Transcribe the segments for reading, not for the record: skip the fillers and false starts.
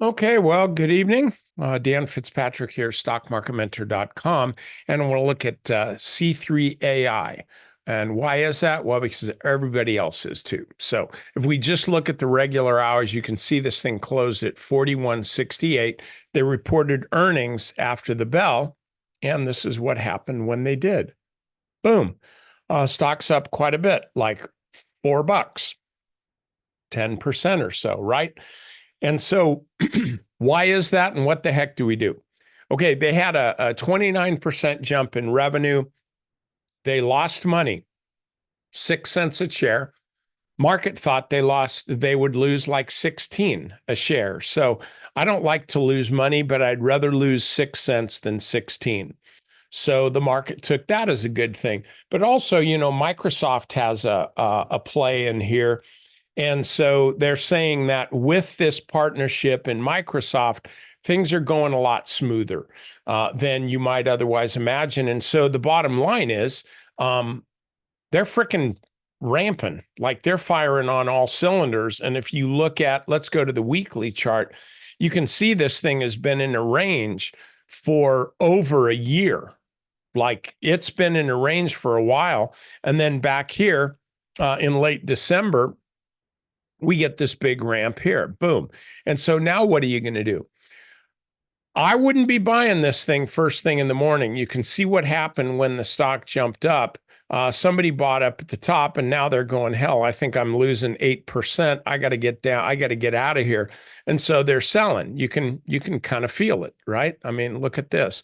Okay, well, good evening. Dan Fitzpatrick here, stockmarketmentor.com, and we'll look at C3 AI. And why is that? Well, because everybody else is too. So if we just look at the regular hours, you can see this thing closed at 41.68. They reported earnings after the bell, and this is what happened when they did. Boom. Stock's up quite a bit, like $4, 10% or so, right? And so why is that? And what the heck do we do? Okay, they had a 29% jump in revenue. They lost money, 6 cents a share. Market thought they would lose like 16 a share. So I don't like to lose money, but I'd rather lose 6 cents than 16. So the market took that as a good thing. But also, Microsoft has a play in here. And so they're saying that with this partnership in Microsoft, things are going a lot smoother than you might otherwise imagine. And so the bottom line is they're freaking ramping, like they're firing on all cylinders. And if you look at, let's go to the weekly chart, you can see this thing has been in a range for over a year. Like it's been in a range for a while. And then back here in late December, we get this big ramp here, boom. And so now what are you going to do? I wouldn't be buying this thing first thing in the morning. You can see what happened when the stock jumped up. Somebody bought up at the top and now they're going, hell, I think I'm losing 8%. I got to get down. I got to get out of here. And so they're selling. You can kind of feel it, right? I mean, look at this.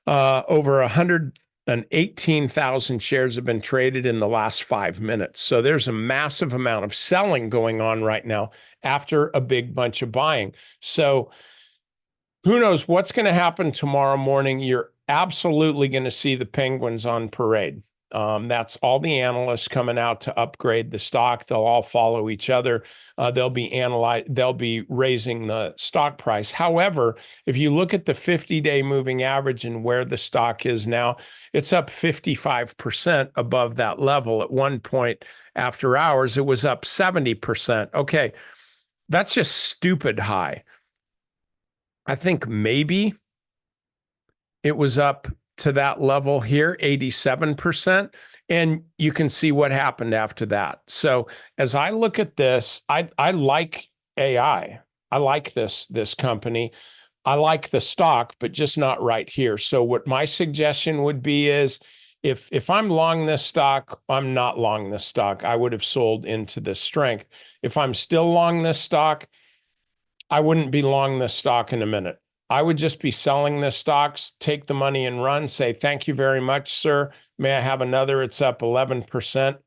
Over 118,000 shares have been traded in the last 5 minutes. So there's a massive amount of selling going on right now after a big bunch of buying. So who knows what's going to happen tomorrow morning? You're absolutely going to see the penguins on parade. That's all the analysts coming out to upgrade the stock. They'll all follow each other. They'll be raising the stock price. However, if you look at the 50-day moving average and where the stock is now, it's up 55% above that level. At one point after hours, it was up 70%. Okay, that's just stupid high. I think maybe it was up to that level here, 87%. And you can see what happened after that. So as I look at this, I like AI. I like this company. I like the stock, but just not right here. So what my suggestion would be is if I'm long this stock, I'm not long this stock. I would have sold into this strength. If I'm still long this stock, I wouldn't be long this stock in a minute. I would just be selling this stocks, take the money and run, say, thank you very much, sir. May I have another? It's up 11%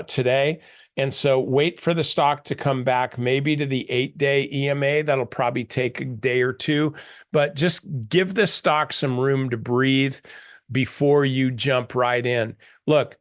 today. And so wait for the stock to come back, maybe to the 8-day EMA. That'll probably take a day or two, but just give the stock some room to breathe before you jump right in. Look,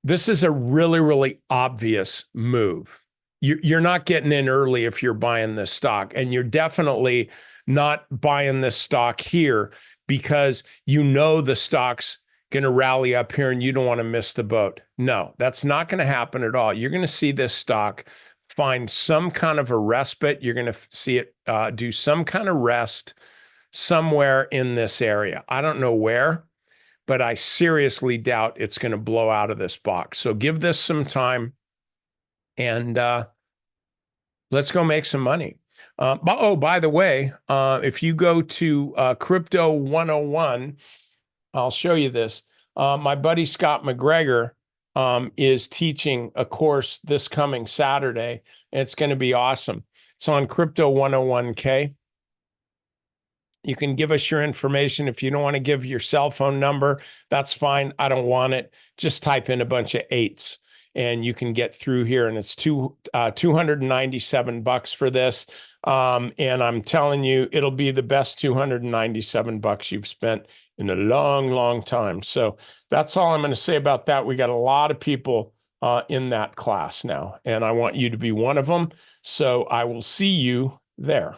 this is a really, really obvious move. You're not getting in early if you're buying this stock, and you're definitely not buying this stock here because you know the stock's going to rally up here and you don't want to miss the boat. No, that's not going to happen at all. You're going to see this stock find some kind of a respite. You're going to see it do some kind of rest somewhere in this area. I don't know where, but I seriously doubt it's going to blow out of this box. So give this some time and let's go make some money. By the way, if you go to Crypto 101, I'll show you this. My buddy Scott McGregor is teaching a course this coming Saturday, and it's going to be awesome. It's on Crypto 101K. You can give us your information. If you don't want to give your cell phone number, that's fine. I don't want it. Just type in a bunch of 8s. And you can get through here, and it's $297 for this. And I'm telling you, it'll be the best $297 you've spent in a long, long time. So that's all I'm going to say about that. We got a lot of people in that class now, and I want you to be one of them. So I will see you there.